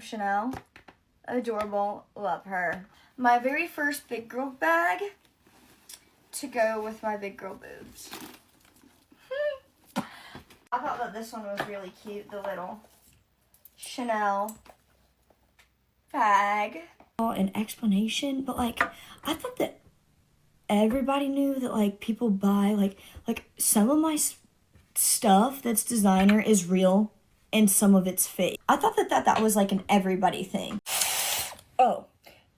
Chanel. Adorable. Love her. My very first big girl bag to go with my big girl boobs. I thought that this one was really cute. The little Chanel bag. An explanation, but like I thought that everybody knew that like people buy like some of my stuff that's designer is real and some of it's fake. I thought that was like an everybody thing. Oh,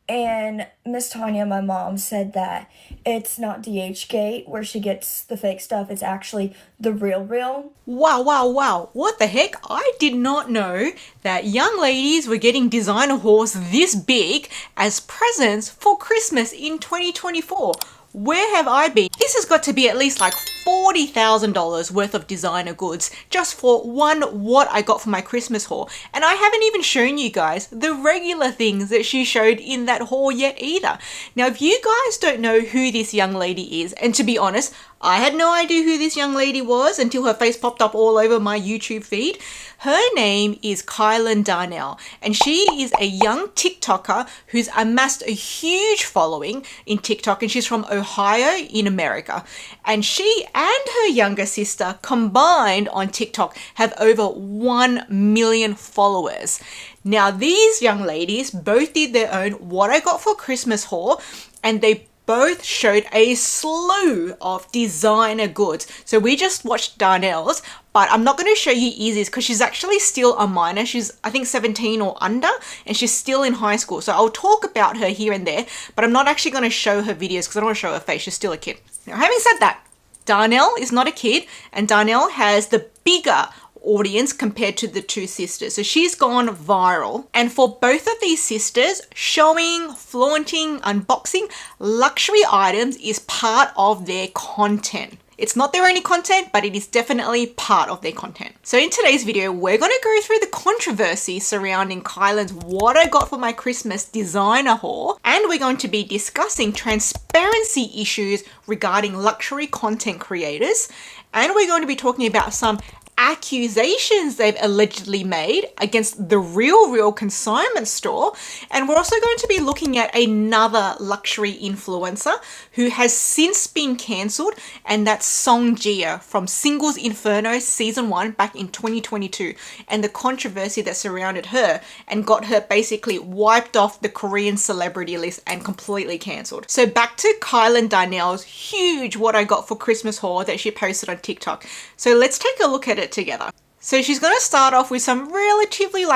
and Miss Tanya, my mom, said that it's not DHgate where she gets the fake stuff. It's actually the real. Wow. What the heck? I did not know that young ladies were getting designer hauls this big as presents for Christmas in 2024. Where have I been? This has got to be at least like $40,000 worth of designer goods just for what I got for my Christmas haul. And I haven't even shown you guys the regular things that she showed in that haul yet either. Now, if you guys don't know who this young lady is, and to be honest, I had no idea who this young lady was until her face popped up all over my YouTube feed. Her name is Kylan Darnell, and she is a young TikToker who's amassed a huge following in TikTok, and she's from Ohio in America. And she and her younger sister combined on TikTok have over 1 million followers. Now, these young ladies both did their own What I Got for Christmas haul, and they both showed a slew of designer goods. So we just watched Darnell's, but I'm not going to show you Izzy's because she's actually still a minor. She's, I think, 17 or under, and she's still in high school. So I'll talk about her here and there, but I'm not actually going to show her videos because I don't want to show her face. She's still a kid. Now, having said that, Darnell is not a kid, and Darnell has the bigger audience compared to the two sisters. So she's gone viral. And for both of these sisters, showing, flaunting, unboxing luxury items is part of their content. It's not their only content, but it is definitely part of their content. So in today's video, we're going to go through the controversy surrounding Kylan's What I Got for My Christmas designer haul, and we're going to be discussing transparency issues regarding luxury content creators, and we're going to be talking about some accusations they've allegedly made against the Real consignment store. And we're also going to be looking at another luxury influencer who has since been cancelled, and that's Song Jia from Singles Inferno season 1 back in 2022, and the controversy that surrounded her and got her basically wiped off the Korean celebrity list and completely cancelled. So back to Kylan Darnell's huge What I Got for Christmas haul that she posted on TikTok. So let's take a look at it together. So she's going to start off with some relatively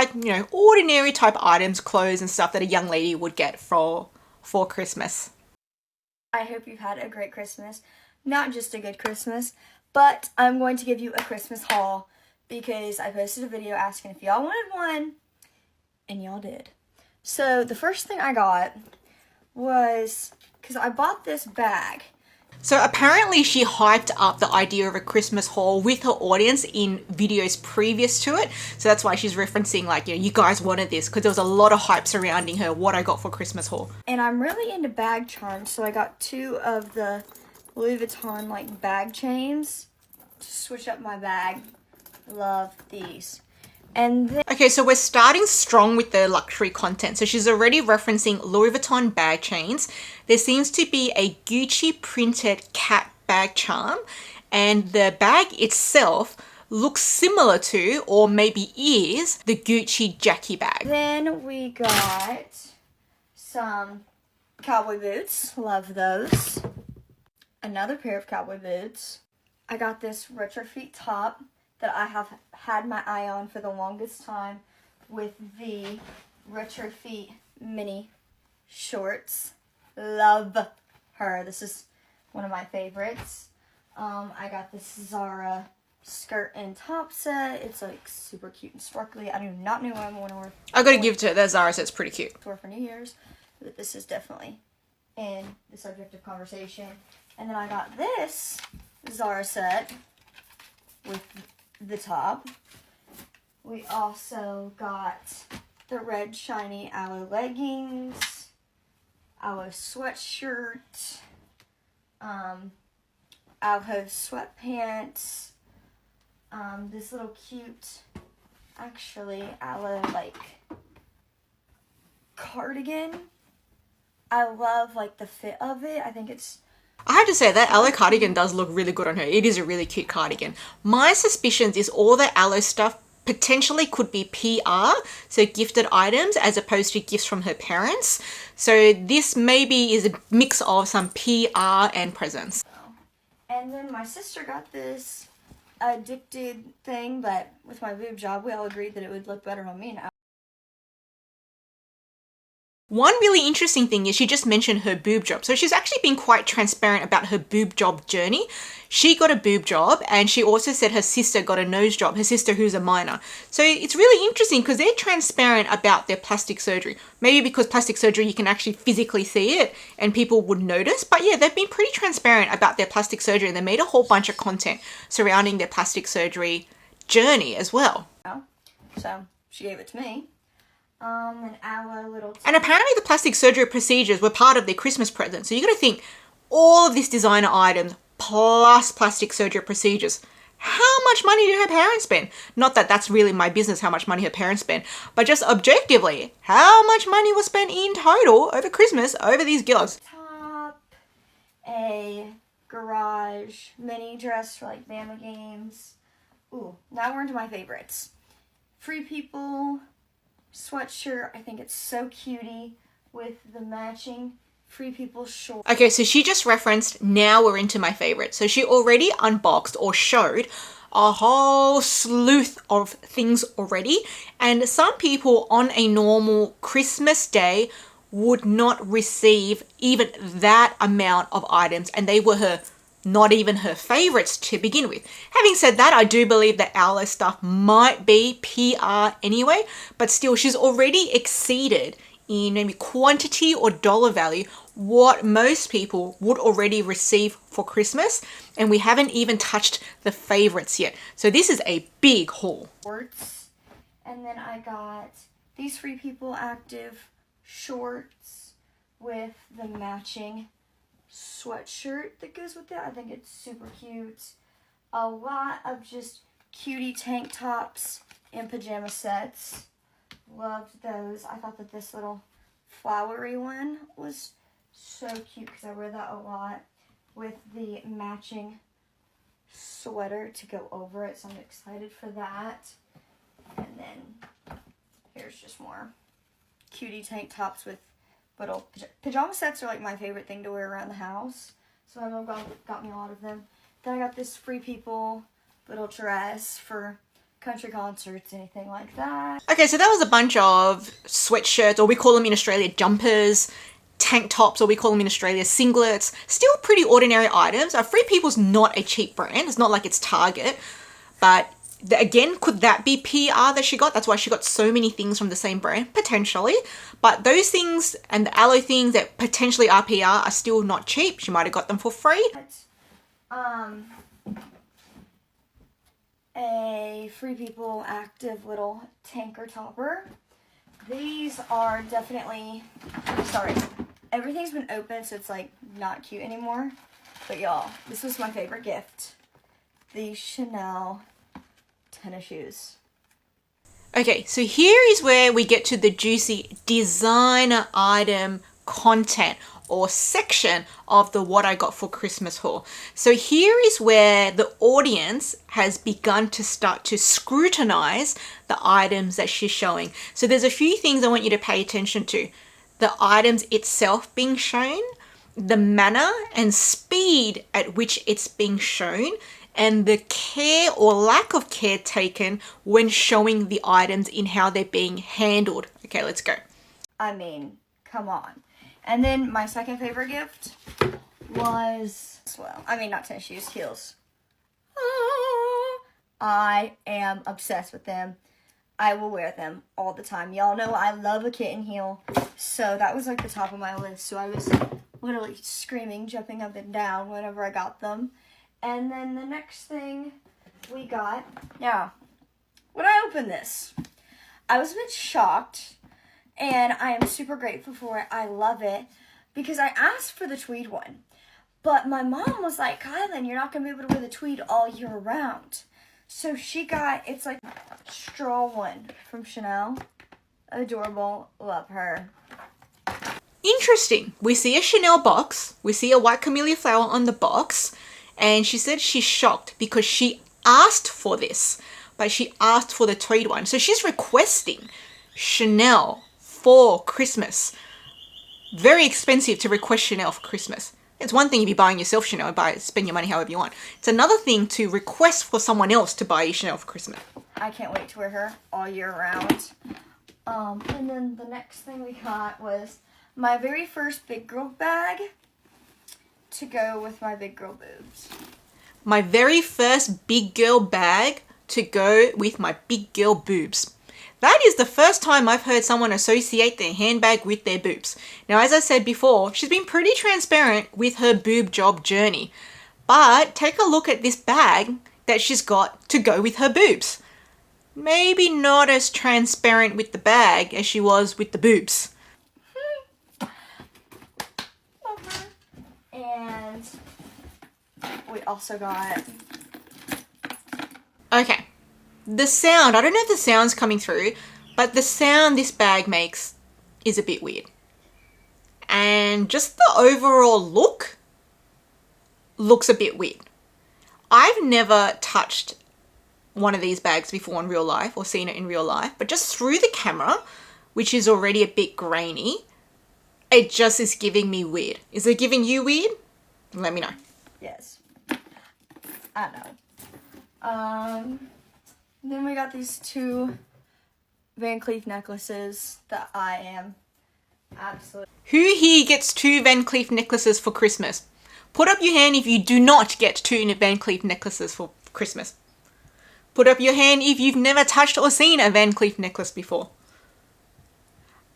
ordinary type items, clothes and stuff that a young lady would get for Christmas. I hope you've had a great Christmas. Not just a good Christmas, but I'm going to give you a Christmas haul because I posted a video asking if y'all wanted one, and y'all did. So the first thing I got was, because I bought this bag. So apparently she hyped up the idea of a Christmas haul with her audience in videos previous to it. So that's why she's referencing you guys wanted this, because there was a lot of hype surrounding her What I Got for Christmas haul. And I'm really into bag charms, so I got 2 of the Louis Vuitton bag chains to switch up my bag. Love these. And then okay, so we're starting strong with the luxury content. So she's already referencing Louis Vuitton bag chains. There seems to be a Gucci printed cat bag charm, and the bag itself looks similar to, or maybe is, the Gucci Jackie bag. Then we got some cowboy boots. Love those. Another pair of cowboy boots. I got this retrofit top that I have had my eye on for the longest time with the retrofit mini shorts. Love her. This is one of my favorites. I got this Zara skirt and top set. It's super cute and sparkly. I do not know what I'm going to wear. I gotta give it to her. That Zara set's pretty cute. Wear for New Year's, but this is definitely in the subject of conversation. And then I got this Zara set with the top. We also got the red shiny aloe leggings, aloe sweatshirt, aloe sweatpants, this little cute, actually aloe cardigan. I love like the fit of it. I think it's... I have to say that aloe cardigan does look really good on her. It is a really cute cardigan. My suspicions is all the aloe stuff potentially could be PR, so gifted items as opposed to gifts from her parents. So this maybe is a mix of some PR and presents. And then my sister got this addicted thing, but with my boob job, we all agreed that it would look better on me now. One really interesting thing is she just mentioned her boob job. So she's actually been quite transparent about her boob job journey. She got a boob job and she also said her sister got a nose job, her sister who's a minor. So it's really interesting because they're transparent about their plastic surgery. Maybe because plastic surgery you can actually physically see it and people would notice. But yeah, they've been pretty transparent about their plastic surgery and they made a whole bunch of content surrounding their plastic surgery journey as well. So she gave it to me. And our little... And apparently the plastic surgery procedures were part of their Christmas present. So you got to think, all of this designer items plus plastic surgery procedures. How much money did her parents spend? Not that that's really my business, how much money her parents spent, but just objectively, how much money was spent in total over Christmas over these girls? Top, a garage mini dress for like Bama games. Ooh, now we're into my favorites. Free People sweatshirt. I think it's so cutie with the matching Free People shorts. Okay, so she just referenced now we're into my favorite. So she already unboxed or showed a whole slew of things already. And some people on a normal Christmas day would not receive even that amount of items. And they were not even her favorites to begin with. Having said that, I do believe that aloe stuff might be PR anyway, but still she's already exceeded in maybe quantity or dollar value what most people would already receive for Christmas, and we haven't even touched the favorites yet. So this is a big haul. And then I got these Free People active shorts with the matching sweatshirt that goes with it. I think it's super cute. A lot of just cutie tank tops and pajama sets. Loved those. I thought that this little flowery one was so cute because I wear that a lot with the matching sweater to go over it. So I'm excited for that. And then here's just more cutie tank tops with little pajama sets are like my favorite thing to wear around the house. So my mom got me a lot of them. Then I got this Free People little dress for country concerts, anything like that. Okay, so that was a bunch of sweatshirts, or we call them in Australia jumpers, tank tops, or we call them in Australia singlets. Still pretty ordinary items. Free People's not a cheap brand. It's not like it's Target. But again, could that be PR that she got? That's why she got so many things from the same brand, potentially. But those things and the aloe things that potentially are PR are still not cheap. She might have got them for free. A Free People active little tanker topper. These are definitely, sorry, everything's been open, so it's like not cute anymore. But y'all, this was my favorite gift. The Chanel tennis shoes. Okay, so here is where we get to the juicy designer item content or section of the what I got for Christmas haul. So here is where the audience has begun to start to scrutinize the items that she's showing. So there's a few things I want you to pay attention to. The items itself being shown, the manner and speed at which it's being shown, and the care or lack of care taken when showing the items in how they're being handled. Okay, let's go. I mean, come on. And then my second favorite gift was, well, I mean, not tennis shoes, heels. I am obsessed with them. I will wear them all the time. Y'all know I love a kitten heel. So that was like the top of my list. So I was literally screaming, jumping up and down whenever I got them. And then the next thing we got, now, when I opened this, I was a bit shocked. And I am super grateful for it. I love it. Because I asked for the tweed one. But my mom was like, Kylan, you're not going to be able to wear the tweed all year round. So she got, it's like straw one from Chanel. Adorable. Love her. Interesting. We see a Chanel box. We see a white camellia flower on the box. And she said she's shocked because she asked for this, but she asked for the tweed one. So she's requesting Chanel for Christmas. Very expensive to request Chanel for Christmas. It's one thing if you're buying yourself Chanel, spend your money however you want. It's another thing to request for someone else to buy you Chanel for Christmas. I can't wait to wear her all year round. And then the next thing we got was my very first big girl bag to go with my big girl boobs. My very first big girl bag to go with my big girl boobs. That is the first time I've heard someone associate their handbag with their boobs. Now, as I said before, she's been pretty transparent with her boob job journey. But take a look at this bag that she's got to go with her boobs. Maybe not as transparent with the bag as she was with the boobs. And we also got... Okay. The sound, I don't know if the sound's coming through, but the sound this bag makes is a bit weird. And just the overall look looks a bit weird. I've never touched one of these bags before in real life or seen it in real life, but just through the camera, which is already a bit grainy, it just is giving me weird. Is it giving you weird? Let me know. Yes. I know. Then we got these two Van Cleef necklaces that I am absolutely... Who here gets 2 Van Cleef necklaces for Christmas? Put up your hand if you do not get 2 Van Cleef necklaces for Christmas. Put up your hand if you've never touched or seen a Van Cleef necklace before.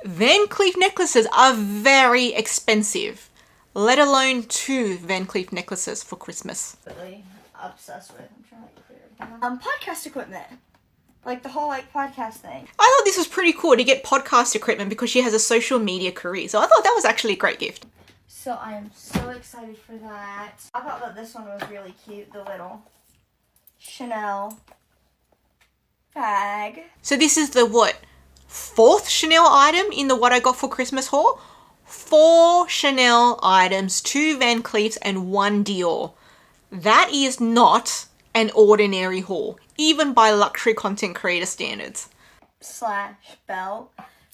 Van Cleef necklaces are very expensive, let alone 2 Van Cleef necklaces for Christmas. Really obsessed with. I'm trying to clear it down. Podcast equipment. Like the whole podcast thing. I thought this was pretty cool to get podcast equipment because she has a social media career. So I thought that was actually a great gift. So I am so excited for that. I thought that this one was really cute. The little Chanel bag. So this is the what? 4th Chanel item in the what I got for Christmas haul? 4 Chanel items, 2 Van Cleefs and 1 Dior. That is not an ordinary haul, even by luxury content creator standards. / belt,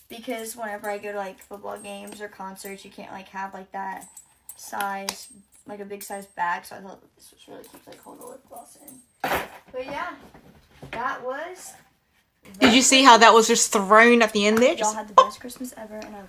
because whenever I go to like football games or concerts, you can't like have like that size, like a big size bag, so I thought this was really cute to like hold the lip gloss in. But yeah, that was... Did you see how that was just thrown at the end there? Y'all had the best Christmas ever, and I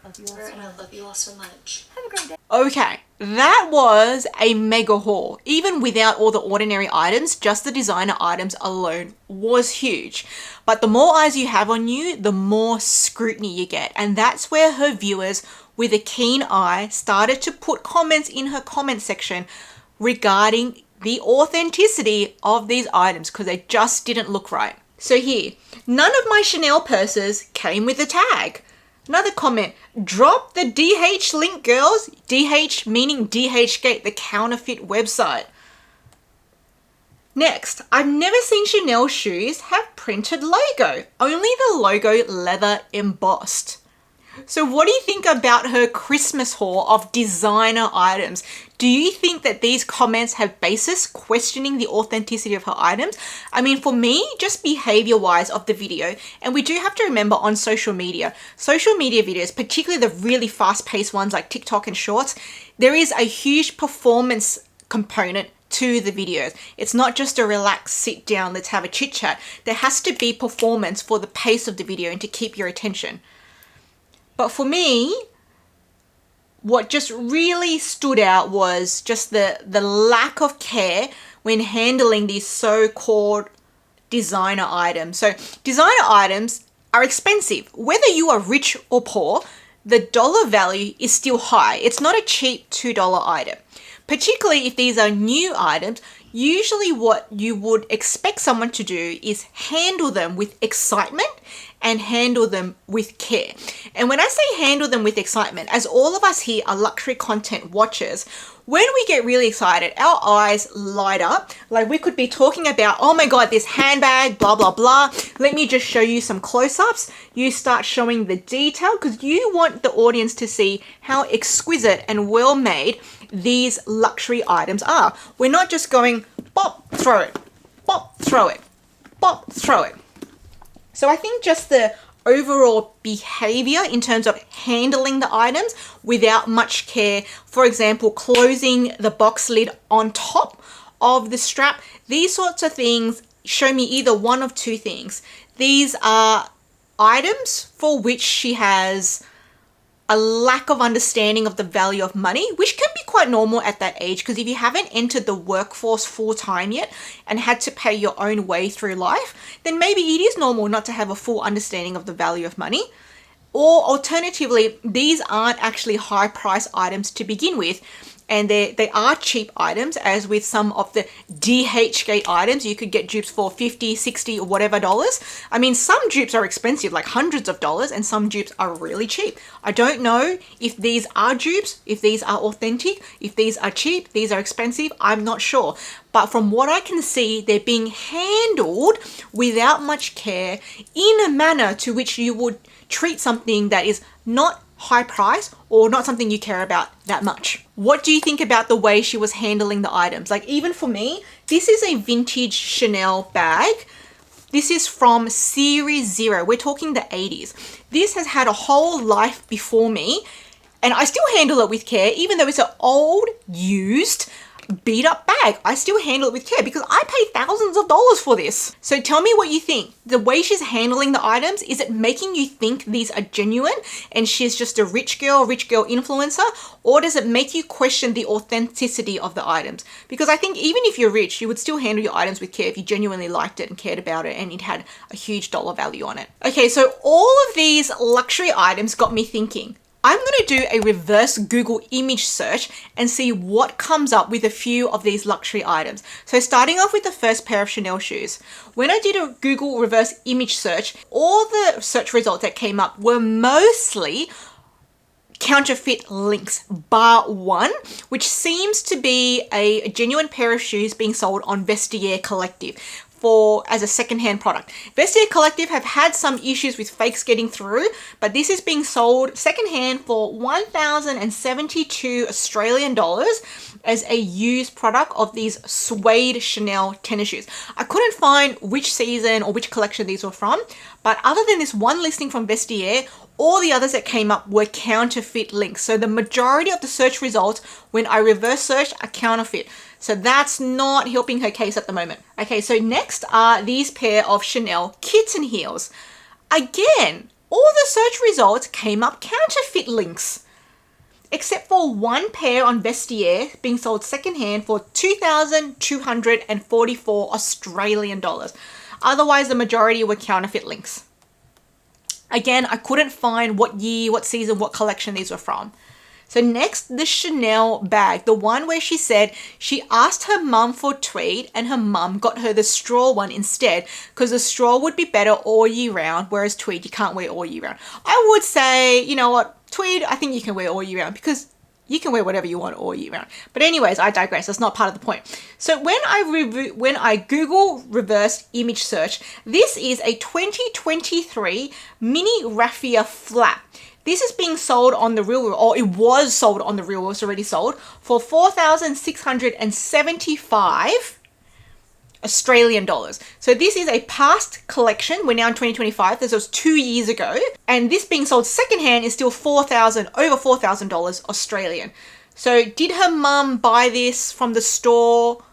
love you all so much. Have a great day. Okay, that was a mega haul. Even without all the ordinary items, just the designer items alone was huge. But the more eyes you have on you, the more scrutiny you get. And that's where her viewers with a keen eye started to put comments in her comment section regarding the authenticity of these items because they just didn't look right. So here, none of my Chanel purses came with a tag. Another comment, drop the DH link, girls. DH meaning DHgate, the counterfeit website. Next, I've never seen Chanel shoes have printed logo, only the logo leather embossed. So what do you think about her Christmas haul of designer items? Do you think that these comments have basis questioning the authenticity of her items? I mean, for me, just behavior-wise of the video, and we do have to remember on social media videos, particularly the really fast-paced ones like TikTok and Shorts, there is a huge performance component to the videos. It's not just a relaxed sit down, let's have a chit chat. There has to be performance for the pace of the video and to keep your attention. But for me, what just really stood out was just the lack of care when handling these so-called designer items. So designer items are expensive. Whether you are rich or poor, the dollar value is still high. It's not a cheap $2 item. Particularly if these are new items, usually what you would expect someone to do is handle them with excitement and handle them with care. And when I say handle them with excitement, as all of us here are luxury content watchers, when we get really excited, our eyes light up. Like we could be talking about, oh my God, this handbag, blah, blah, blah. Let me just show you some close-ups. You start showing the detail because you want the audience to see how exquisite and well-made these luxury items are. We're not just going, bop, throw it, bop, throw it, bop, throw it. So I think just the overall behavior in terms of handling the items without much care, for example, closing the box lid on top of the strap, these sorts of things show me either one of two things. These are items for which she has a lack of understanding of the value of money, which can be quite normal at that age, because if you haven't entered the workforce full time yet and had to pay your own way through life, then maybe it is normal not to have a full understanding of the value of money. Or alternatively, these aren't actually high price items to begin with, and they are cheap items, as with some of the DHgate items you could get dupes for 50, 60 or whatever dollars. I mean, some dupes are expensive, like hundreds of dollars, and some dupes are really cheap. I don't know if these are dupes, if these are authentic, if these are cheap, these are expensive, I'm not sure. But from what I can see, they're being handled without much care in a manner to which you would treat something that is not high price or not something you care about that much. What do you think about the way she was handling the items? Like, even for me, this is a vintage Chanel bag. This is from Series 0. We're talking the 80s. This has had a whole life before me, and I still handle it with care, even though it's an old, used, beat up bag. I still handle it with care because I paid thousands of dollars for this. So tell me what you think. The way she's handling the items, is it making you think these are genuine and she's just a rich girl influencer? Or does it make you question the authenticity of the items? Because I think even if you're rich, you would still handle your items with care if you genuinely liked it and cared about it and it had a huge dollar value on it. Okay, so all of these luxury items got me thinking. I'm going to do a reverse Google image search and see what comes up with a few of these luxury items. So starting off with the first pair of Chanel shoes. When I did a Google reverse image search, all the search results that came up were mostly counterfeit links, bar one, which seems to be a genuine pair of shoes being sold on Vestiaire Collective as a secondhand product. Vestiaire Collective have had some issues with fakes getting through, but this is being sold secondhand for 1,072 Australian dollars as a used product of these suede Chanel tennis shoes. I couldn't find which season or which collection these were from, but other than this one listing from Vestiaire, all the others that came up were counterfeit links. So the majority of the search results when I reverse searched are counterfeit. So that's not helping her case at the moment. Okay, so next are these pair of Chanel kitten heels. Again, all the search results came up counterfeit links, except for one pair on Vestiaire being sold secondhand for 2,244 Australian dollars. Otherwise, the majority were counterfeit links. Again, I couldn't find what year, what season, what collection these were from. So next, the Chanel bag, the one where she said she asked her mum for tweed and her mum got her the straw one instead because the straw would be better all year round, whereas tweed you can't wear all year round. I would say, you know what, tweed I think you can wear all year round because you can wear whatever you want all year round. But anyways, I digress. That's not part of the point. So when I Google reverse image search, this is a 2023 mini raffia flap. This is being sold on the Real World, or it was sold on the Real World, it's already sold, for 4,675 Australian dollars. So this is a past collection. We're now in 2025. This was 2 years ago. And this being sold secondhand is still over $4,000 Australian. So did her mum buy this from the store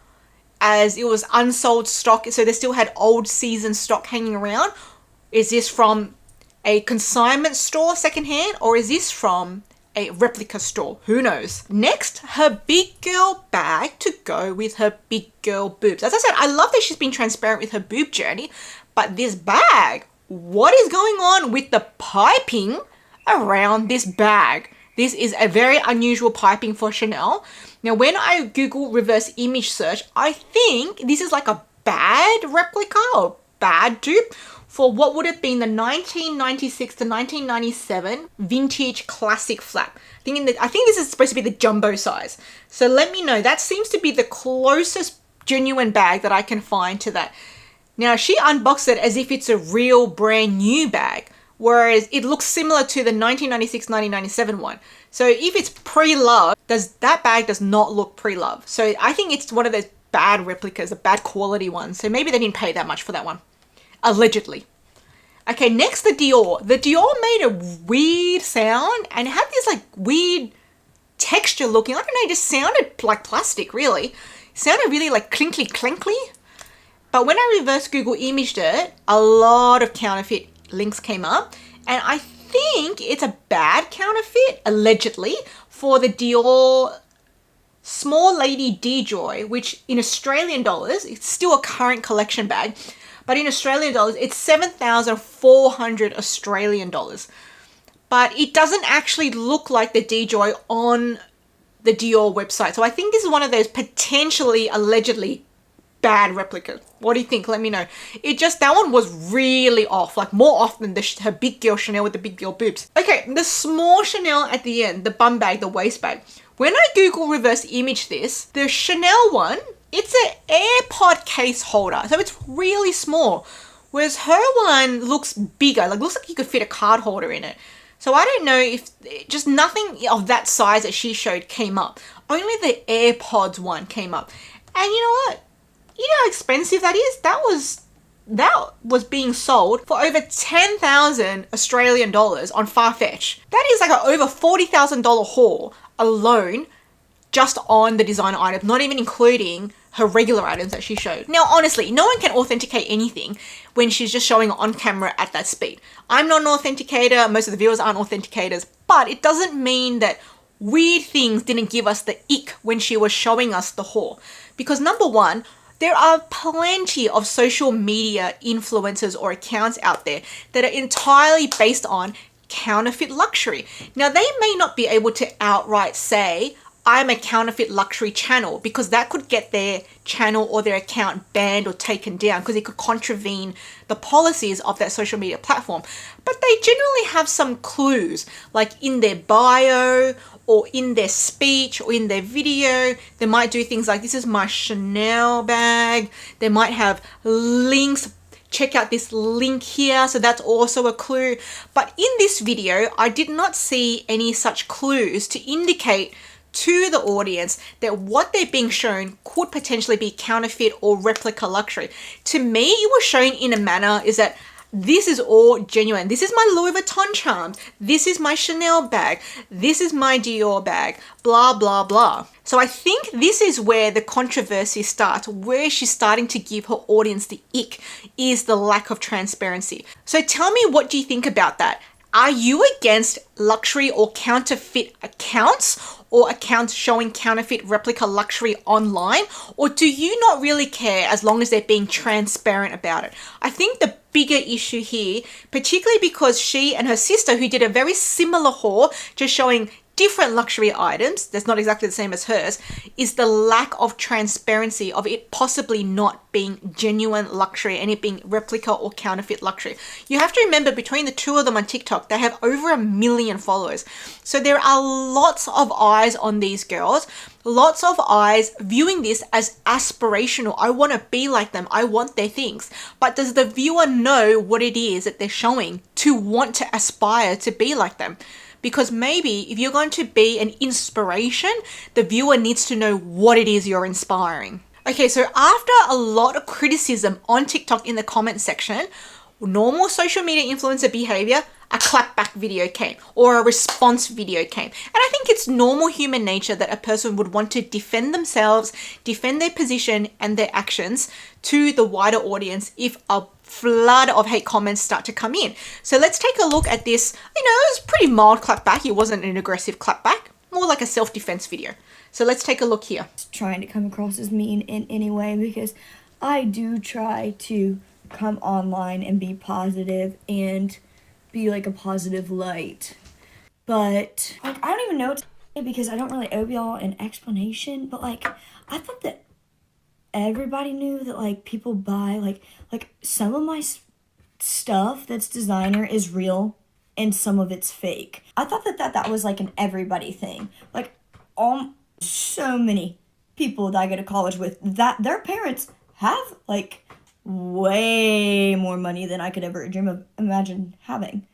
as it was unsold stock? So they still had old season stock hanging around? Is this from a consignment store secondhand, or is this from a replica store? Who knows? Next, her big girl bag to go with her big girl boobs. As I said, I love that she's been transparent with her boob journey, but this bag, what is going on with the piping around this bag? This is a very unusual piping for Chanel. Now, when I Google reverse image search, I think this is like a bad replica or bad dupe for what would have been the 1996 to 1997 vintage classic flap. I think this is supposed to be the jumbo size. So let me know. That seems to be the closest genuine bag that I can find to that. Now, she unboxed it as if it's a real brand new bag, whereas it looks similar to the 1996-1997 one. So if it's pre-love, that bag does not look pre-love. So I think it's one of those bad replicas, a bad quality one. So maybe they didn't pay that much for that one. Allegedly. Okay, next the Dior. The Dior made a weird sound and it had this like weird texture looking. I don't know, it just sounded like plastic, really. It sounded really like clinkly clankly. But when I reverse Google imaged it, a lot of counterfeit links came up. And I think it's a bad counterfeit, allegedly, for the Dior Small Lady D-Joy, which in Australian dollars, it's still a current collection bag. But in Australian dollars, it's 7,400 Australian dollars. But it doesn't actually look like the D-Joy on the Dior website. So I think this is one of those potentially, allegedly bad replicas. What do you think? Let me know. That one was really off, like more off than her big girl Chanel with the big girl boobs. Okay, the small Chanel at the end, the bum bag, the waist bag. When I Google reverse image this, the Chanel one, it's an AirPod case holder. So it's really small. Whereas her one looks bigger, like looks like you could fit a card holder in it. So I don't know if just nothing of that size that she showed came up. Only the AirPods one came up. And you know what? You know how expensive that is? That was being sold for over 10,000 Australian dollars on Farfetch. That is like an over $40,000 haul alone just on the designer items, not even including her regular items that she showed. Now, honestly, no one can authenticate anything when she's just showing on camera at that speed. I'm not an authenticator, most of the viewers aren't authenticators, but it doesn't mean that weird things didn't give us the ick when she was showing us the haul. Because number one, there are plenty of social media influencers or accounts out there that are entirely based on counterfeit luxury. Now, they may not be able to outright say, I'm a counterfeit luxury channel, because that could get their channel or their account banned or taken down because it could contravene the policies of that social media platform. But they generally have some clues, like in their bio or in their speech or in their video. They might do things like, this is my Chanel bag. They might have links. Check out this link here. So that's also a clue. But in this video, I did not see any such clues to indicate to the audience that what they're being shown could potentially be counterfeit or replica luxury. To me, it was shown in a manner is that this is all genuine. This is my Louis Vuitton charms. This is my Chanel bag. This is my Dior bag, blah, blah, blah. So I think this is where the controversy starts, where she's starting to give her audience the ick, is the lack of transparency. So tell me, what do you think about that? Are you against luxury or counterfeit accounts, or accounts showing counterfeit replica luxury online? Or do you not really care as long as they're being transparent about it? I think the bigger issue here, particularly because she and her sister, who did a very similar haul, just showing different luxury items that's not exactly the same as hers, is the lack of transparency of it possibly not being genuine luxury and it being replica or counterfeit luxury. You have to remember, between the two of them on TikTok, they have over 1 million followers. So there are lots of eyes on these girls, lots of eyes viewing this as aspirational. I want to be like them. I want their things. But does the viewer know what it is that they're showing to want to aspire to be like them? Because maybe if you're going to be an inspiration, the viewer needs to know what it is you're inspiring. Okay, so after a lot of criticism on TikTok in the comment section, normal social media influencer behavior, a clapback video came, or a response video came. And I think it's normal human nature that a person would want to defend themselves, defend their position and their actions to the wider audience if a flood of hate comments start to come in. So let's take a look at this. You know, it was pretty mild clapback. It wasn't an aggressive clapback, more like a self-defense video. So let's take a look here. Trying to come across as mean in any way, because I do try to come online and be positive and be like a positive light. But like, I don't even know what to say because I don't really owe y'all an explanation. But like, I thought that everybody knew that like people buy like some of my stuff that's designer is real and some of it's fake. I thought that was like an everybody thing. Like, so many people that I go to college with that their parents have like way more money than I could ever dream of imagine having.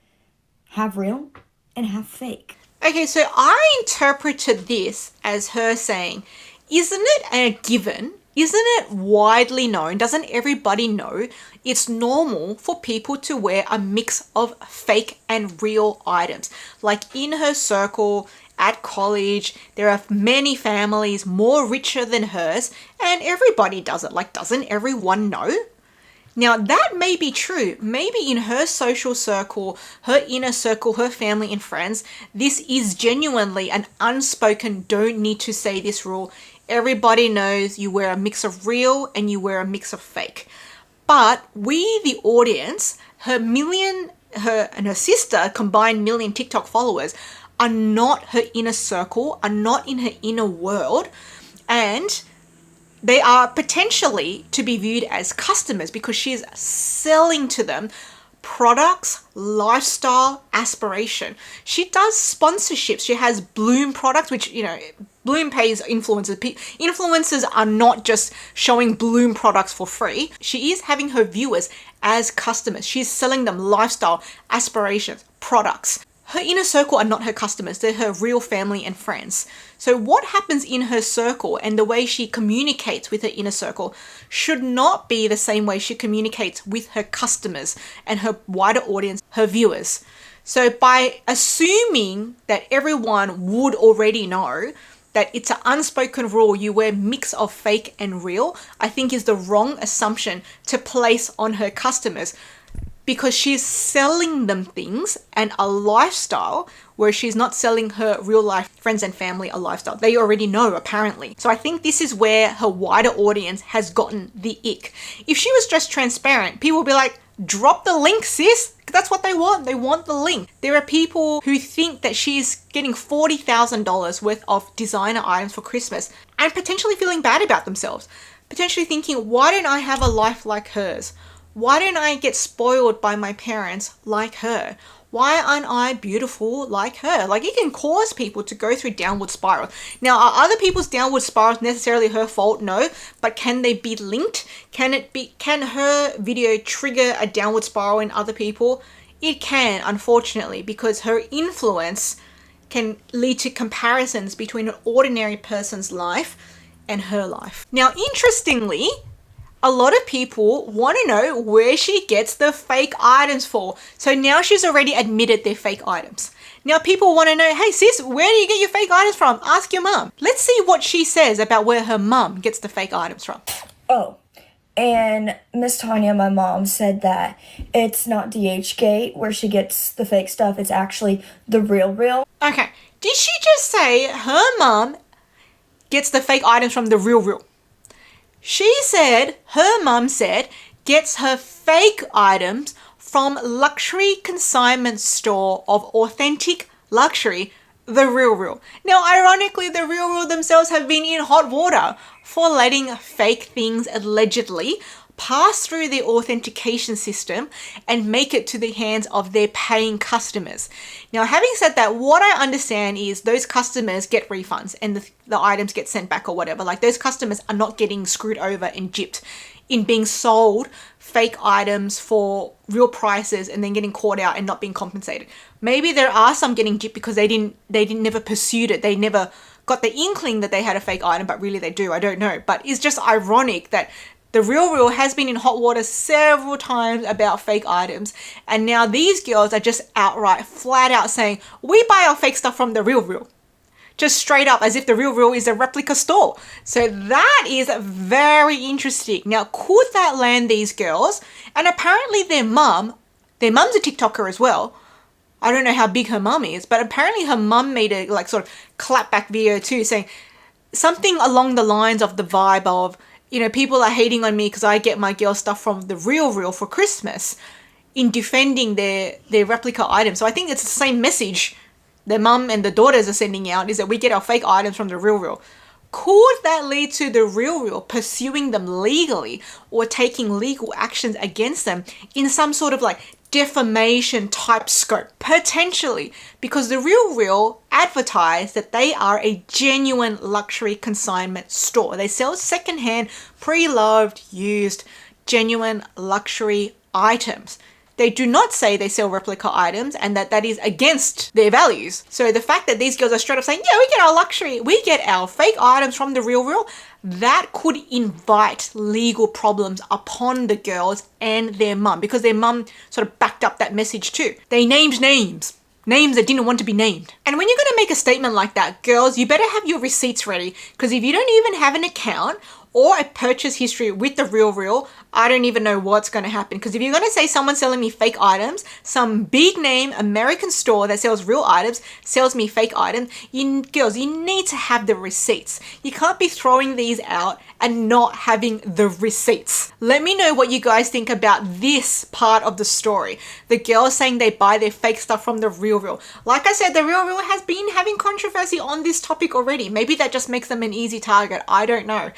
Have real and have fake. Okay, so I interpreted this as her saying, isn't it a given? Isn't it widely known? Doesn't everybody know it's normal for people to wear a mix of fake and real items? Like in her circle, at college, there are many families more richer than hers, and everybody does it. Like, doesn't everyone know? Now, that may be true. Maybe in her social circle, her inner circle, her family and friends, this is genuinely an unspoken don't need to say this rule. Everybody knows you wear a mix of real and you wear a mix of fake. But we, the audience, her and her sister combined million TikTok followers are not her inner circle, are not in her inner world, and they are potentially to be viewed as customers because she is selling to them products, lifestyle, aspiration. She does sponsorships. She has Bloom products, which, you know, Bloom pays influencers. Influencers are not just showing Bloom products for free. She is having her viewers as customers. She's selling them lifestyle, aspirations, products. Her inner circle are not her customers. They're her real family and friends. So what happens in her circle and the way she communicates with her inner circle should not be the same way she communicates with her customers and her wider audience, her viewers. So by assuming that everyone would already know that it's an unspoken rule you wear mix of fake and real, I think is the wrong assumption to place on her customers, because she's selling them things and a lifestyle where she's not selling her real life friends and family a lifestyle. They already know, apparently. So I think this is where her wider audience has gotten the ick. If she was just transparent, people would be like, drop the link, sis. That's what they want. They want the link. There are people who think that she's getting $40,000 worth of designer items for Christmas and potentially feeling bad about themselves. Potentially thinking, why don't I have a life like hers? Why don't I get spoiled by my parents like her? Why aren't I beautiful like her? Like, it can cause people to go through downward spirals. Now, are other people's downward spirals necessarily her fault? No. But can they be linked? Can her video trigger a downward spiral in other people? It can, unfortunately, because her influence can lead to comparisons between an ordinary person's life and her life. Now, interestingly, a lot of people want to know where she gets the fake items for. So now she's already admitted they're fake items. Now people want to know, hey sis, where do you get your fake items from? Ask your mum. Let's see what she says about where her mum gets the fake items from. Oh, and Miss Tanya, my mom, said that it's not DHgate where she gets the fake stuff. It's actually the real. Okay, did she just say her mum gets the fake items from the real? She said, her mum said, gets her fake items from luxury consignment store of authentic luxury, the real. Now, ironically, the real themselves have been in hot water for letting fake things allegedly pass through the authentication system and make it to the hands of their paying customers. Now, having said that, what I understand is those customers get refunds and the items get sent back or whatever. Like, those customers are not getting screwed over and gypped in being sold fake items for real prices and then getting caught out and not being compensated. Maybe there are some getting gypped because they never pursued it. They never got the inkling that they had a fake item, but really they do. I don't know. But it's just ironic that the real has been in hot water several times about fake items. And now these girls are just outright, flat out saying, we buy our fake stuff from the real. Just straight up, as if the real is a replica store. So that is very interesting. Now, could that land these girls? And apparently their mum's a TikToker as well. I don't know how big her mum is, but apparently her mum made a sort of clapback video too, saying something along the lines of the vibe of, people are hating on me because I get my girl stuff from the real for Christmas, in defending their replica items. So I think it's the same message their mum and the daughters are sending out is that we get our fake items from the real. Could that lead to the real pursuing them legally or taking legal actions against them in some sort of like defamation type scope? Potentially, because the real advertise that they are a genuine luxury consignment store. They sell secondhand, pre-loved, used, genuine luxury items. They do not say they sell replica items and that is against their values. So the fact that these girls are straight up saying, yeah, we get our luxury, we get our fake items from the real, that could invite legal problems upon the girls and their mum, because their mum sort of backed up that message too. They named names that didn't want to be named. And when you're going to make a statement like that, girls, you better have your receipts ready, because if you don't even have an account or a purchase history with the real, I don't even know what's going to happen. Because if you're going to say someone's selling me fake items, some big name American store that sells real items sells me fake items, girls, you need to have the receipts. You can't be throwing these out and not having the receipts. Let me know what you guys think about this part of the story. The girls saying they buy their fake stuff from the real. Like I said, the real has been having controversy on this topic already. Maybe that just makes them an easy target. I don't know.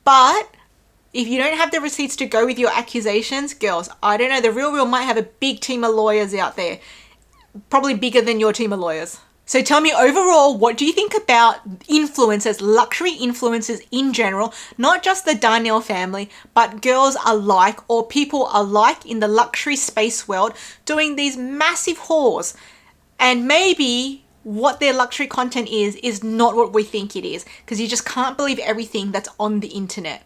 But if you don't have the receipts to go with your accusations, girls, I don't know, the real might have a big team of lawyers out there. Probably bigger than your team of lawyers. So tell me overall, what do you think about influencers, luxury influencers in general, not just the Darnell family, but girls alike or people alike in the luxury space world doing these massive hauls, and maybe what their luxury content is not what we think it is, because you just can't believe everything that's on the internet.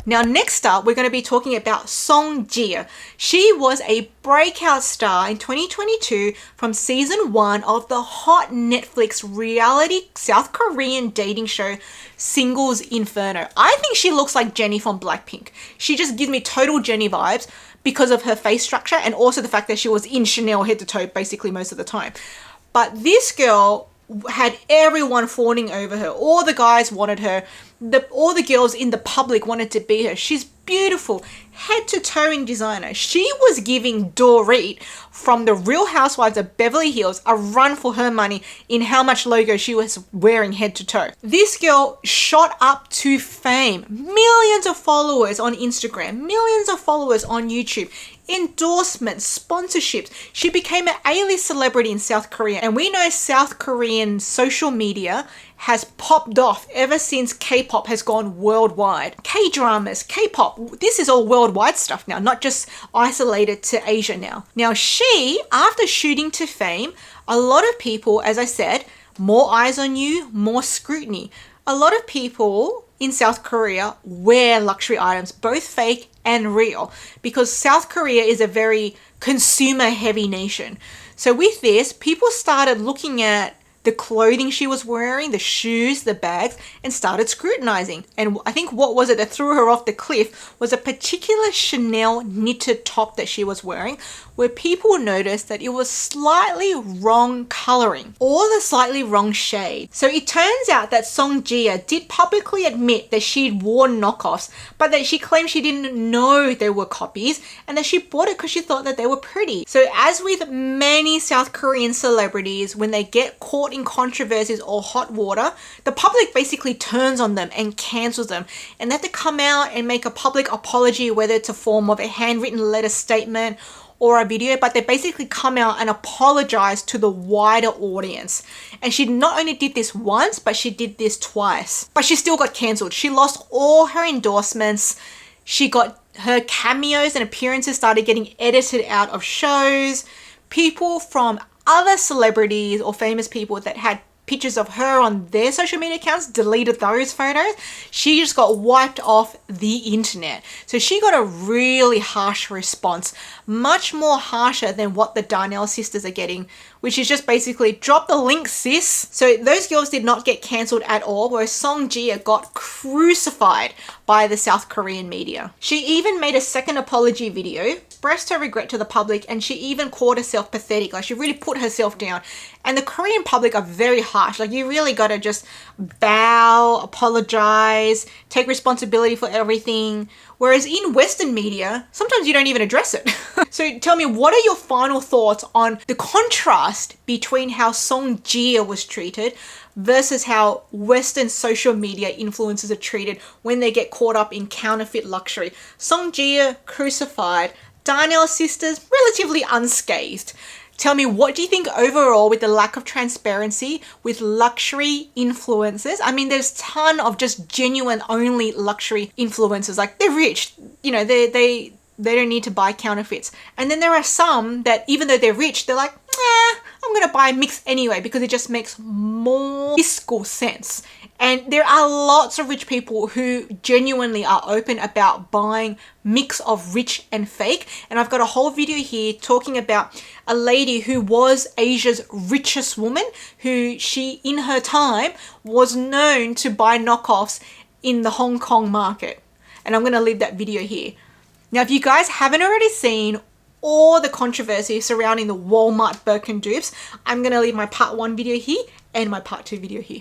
Now, next up, we're going to be talking about Song Ji. She was a breakout star in 2022 from season 1 of the hot Netflix reality South Korean dating show Singles Inferno. I think she looks like Jennie from Blackpink. She just gives me total Jennie vibes because of her face structure and also the fact that she was in Chanel head to toe basically most of the time. But this girl had everyone fawning over her. All the guys wanted her. All the girls in the public wanted to be her. She's beautiful, head to toe in designer. She was giving Dorit from the Real Housewives of Beverly Hills a run for her money in how much logo she was wearing head to toe. This girl shot up to fame. Millions of followers on Instagram, millions of followers on YouTube, endorsements, sponsorships. She became an A-list celebrity in South Korea. And we know South Korean social media has popped off ever since K-pop has gone worldwide. K-dramas, K-pop, this is all worldwide stuff now, not just isolated to Asia now. Now she, after shooting to fame, a lot of people, as I said, more eyes on you, more scrutiny. A lot of people in South Korea wear luxury items, both fake and real, because South Korea is a very consumer heavy nation. So with this, people started looking at the clothing she was wearing, the shoes, the bags, and started scrutinizing. And I think what was it that threw her off the cliff was a particular Chanel knitted top that she was wearing, where people noticed that it was slightly wrong coloring or the slightly wrong shade. So it turns out that Song Ji did publicly admit that she'd worn knockoffs, but that she claimed she didn't know they were copies and that she bought it because she thought that they were pretty. So as with many South Korean celebrities, when they get caught in controversies or hot water, the public basically turns on them and cancels them, and they have to come out and make a public apology, whether it's a form of a handwritten letter statement or a video, but they basically come out and apologize to the wider audience. And she not only did this once, but she did this twice. But she still got cancelled. She lost all her endorsements. She got her cameos and appearances started getting edited out of shows. People from other celebrities or famous people that had pictures of her on their social media accounts deleted those photos. She just got wiped off the internet. So she got a really harsh response, much more harsher than what the Darnell sisters are getting, which is just basically drop the link, sis. So those girls did not get cancelled at all, whereas Song Ji got crucified by the South Korean media. She even made a second apology video expressed her regret to the public, and she even called herself pathetic. Like, she really put herself down. And the Korean public are very harsh. Like, you really gotta just bow, apologize, take responsibility for everything. Whereas in Western media, sometimes you don't even address it. So tell me, what are your final thoughts on the contrast between how Song Ji was treated versus how Western social media influencers are treated when they get caught up in counterfeit luxury? Song Ji crucified, Darnell sisters relatively unscathed. Tell me, what do you think overall with the lack of transparency with luxury influencers? I mean, there's a ton of just genuine only luxury influencers. Like, they're rich, you know, they don't need to buy counterfeits. And then there are some that, even though they're rich, they're like, I'm gonna buy a mix anyway because it just makes more fiscal sense. And there are lots of rich people who genuinely are open about buying mix of rich and fake. And I've got a whole video here talking about a lady who was Asia's richest woman, who she, in her time, was known to buy knockoffs in the Hong Kong market. And I'm gonna leave that video here. Now, if you guys haven't already seen all the controversy surrounding the Walmart Birkin dupes, I'm gonna leave my part 1 video here and my part 2 video here.